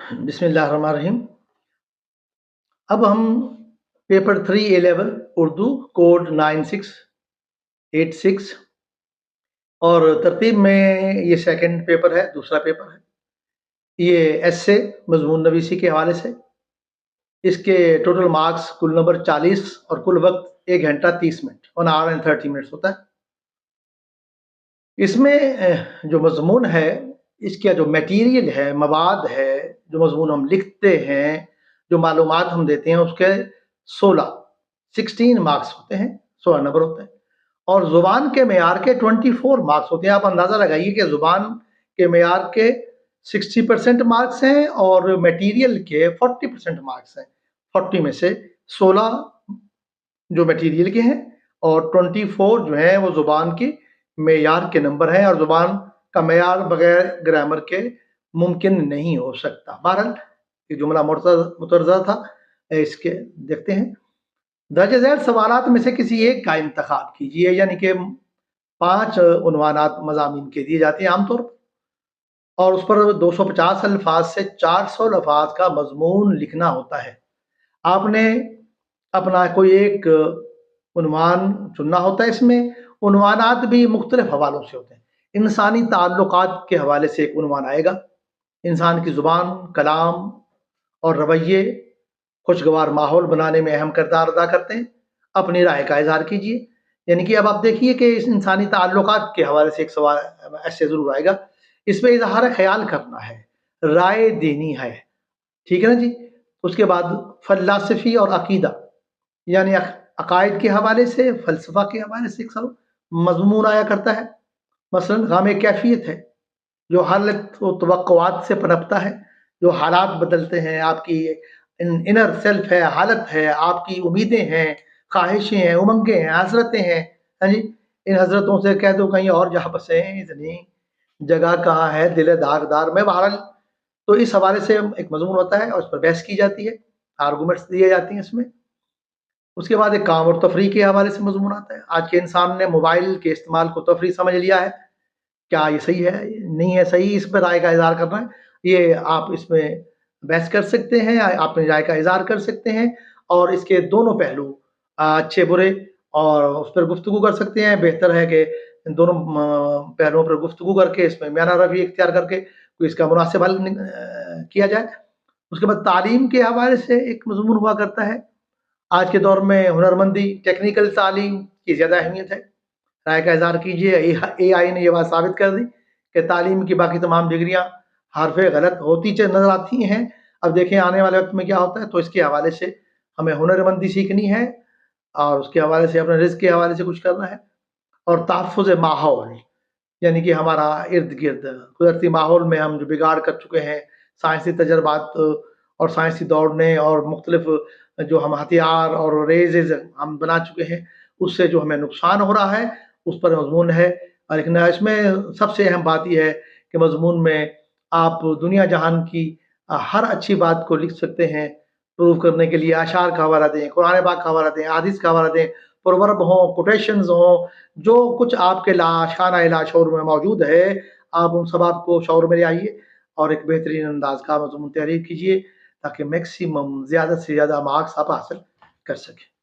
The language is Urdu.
بسم اللہ الرحمن الرحیم۔ اب ہم پیپر 3 A-Level اردو کوڈ 9686 اور ترتیب میں یہ سیکنڈ پیپر ہے، دوسرا پیپر ہے۔ یہ ایسے مضمون نویسی کے حوالے سے اس کے ٹوٹل مارکس کل نمبر 40 اور کل وقت 1 گھنٹہ 30 منٹ 1 hour and 30 minutes ہوتا ہے۔ اس میں جو مضمون ہے، اس کا جو میٹیریل ہے، مواد ہے، جو مضمون ہم لکھتے ہیں، جو معلومات ہم دیتے ہیں، اس کے 16 مارکس ہوتے ہیں، 16 نمبر ہوتے ہیں، اور زبان کے معیار کے 24 مارکس ہوتے ہیں۔ آپ اندازہ لگائیے کہ زبان کے معیار کے 60% مارکس ہیں اور میٹیریل کے 40% مارکس ہیں۔ 40 میں سے 16 جو میٹیریل کے ہیں اور 24 جو ہیں وہ زبان کی معیار کے نمبر ہیں، اور زبان کا معیار بغیر گرامر کے ممکن نہیں ہو سکتا۔ بہرحال یہ جملہ مترجمہ تھا، اس کے دیکھتے ہیں۔ درج ذیل سوالات میں سے کسی ایک کا انتخاب کیجیے، یعنی کہ 5 عنوانات مضامین کے دیے جاتے ہیں عام طور پر، اور اس پر 250 الفاظ سے 400 الفاظ کا مضمون لکھنا ہوتا ہے۔ آپ نے اپنا کوئی ایک عنوان چننا ہوتا ہے۔ اس میں عنوانات بھی مختلف حوالوں سے ہوتے ہیں۔ انسانی تعلقات کے حوالے سے ایک عنوان آئے گا، انسان کی زبان، کلام اور رویے خوشگوار ماحول بنانے میں اہم کردار ادا کرتے ہیں، اپنی رائے کا اظہار کیجیے۔ یعنی کہ اب آپ دیکھیے کہ اس انسانی تعلقات کے حوالے سے ایک سوال ایسے ضرور آئے گا، اس پہ اظہار خیال کرنا ہے، رائے دینی ہے، ٹھیک ہے نا جی۔ اس کے بعد فلسفی اور عقیدہ، یعنی عقائد کے حوالے سے، فلسفہ کے حوالے سے ایک سوال مضمون آیا کرتا ہے۔ مثلا غام کیفیت ہے، جو حالت و توقعات سے پنپتا ہے، جو حالات بدلتے ہیں، آپ کی انر سیلف ہے، حالت ہے، آپ کی امیدیں ہیں، خواہشیں ہیں، امنگیں ہیں، حسرتیں ہیں۔ ہاں جی، ان حضرتوں سے کہہ دو کہیں اور جہاں بسیں، اتنی جگہ کہاں ہے دل داغدار میں۔ بہرحال تو اس حوالے سے ایک مضمون ہوتا ہے اور اس پر بحث کی جاتی ہے، آرگومنٹس دیے جاتی ہیں اس میں۔ اس کے بعد ایک کام اور تفریح کے حوالے سے مضمون آتا ہے۔ آج کے انسان نے موبائل کے استعمال کو تفریح سمجھ لیا ہے، کیا یہ صحیح ہے، نہیں ہے صحیح، اس پر رائے کا اظہار کرنا ہے۔ یہ آپ اس میں بحث کر سکتے ہیں، آپ اپنی رائے کا اظہار کر سکتے ہیں، اور اس کے دونوں پہلو اچھے برے اور اس پر گفتگو کر سکتے ہیں۔ بہتر ہے کہ ان دونوں پہلوؤں پر گفتگو کر کے اس میں میانہ روی اختیار کر کے کوئی اس کا مناسب حل کیا جائے۔ اس کے بعد تعلیم کے حوالے سے ایک مضمون ہوا کرتا ہے۔ آج کے دور میں ہنرمندی، ٹیکنیکل تعلیم کی زیادہ اہمیت ہے، رائے کا اظہار کیجیے۔ اے آئی نے یہ بات ثابت کر دی کہ تعلیم کی باقی تمام ڈگریاں حرف غلط ہوتی نظر آتی ہیں۔ اب دیکھیں آنے والے وقت میں کیا ہوتا ہے۔ تو اس کے حوالے سے ہمیں ہنرمندی سیکھنی ہے، اور اس کے حوالے سے اپنے رزق کے حوالے سے کچھ کرنا ہے۔ اور تحفظ ماحول، یعنی کہ ہمارا ارد گرد قدرتی ماحول میں ہم جو بگاڑ کر چکے ہیں، سائنسی تجربات اور سائنسی دوڑنے اور مختلف جو ہم ہتھیار اور ریزز ہم بنا چکے ہیں، اس سے جو ہمیں نقصان ہو رہا ہے، اس پر مضمون ہے۔ لیکن اس میں سب سے اہم بات یہ ہے کہ مضمون میں آپ دنیا جہان کی ہر اچھی بات کو لکھ سکتے ہیں۔ پروف کرنے کے لیے اشعار کا حوالہ دیں، قرآن پاک کا حوالہ دیں، حدیث کا حوالہ دیں، پرورب ہوں، کوٹیشنز ہوں، جو کچھ آپ کے لاشانہ لاشعور میں موجود ہے، آپ ان سب آپ کو شعور میں لے آئیے اور ایک بہترین انداز کا مضمون تحریر کیجیے، تاکہ میکسیمم زیادہ سے زیادہ مارکس آپ حاصل کر سکیں۔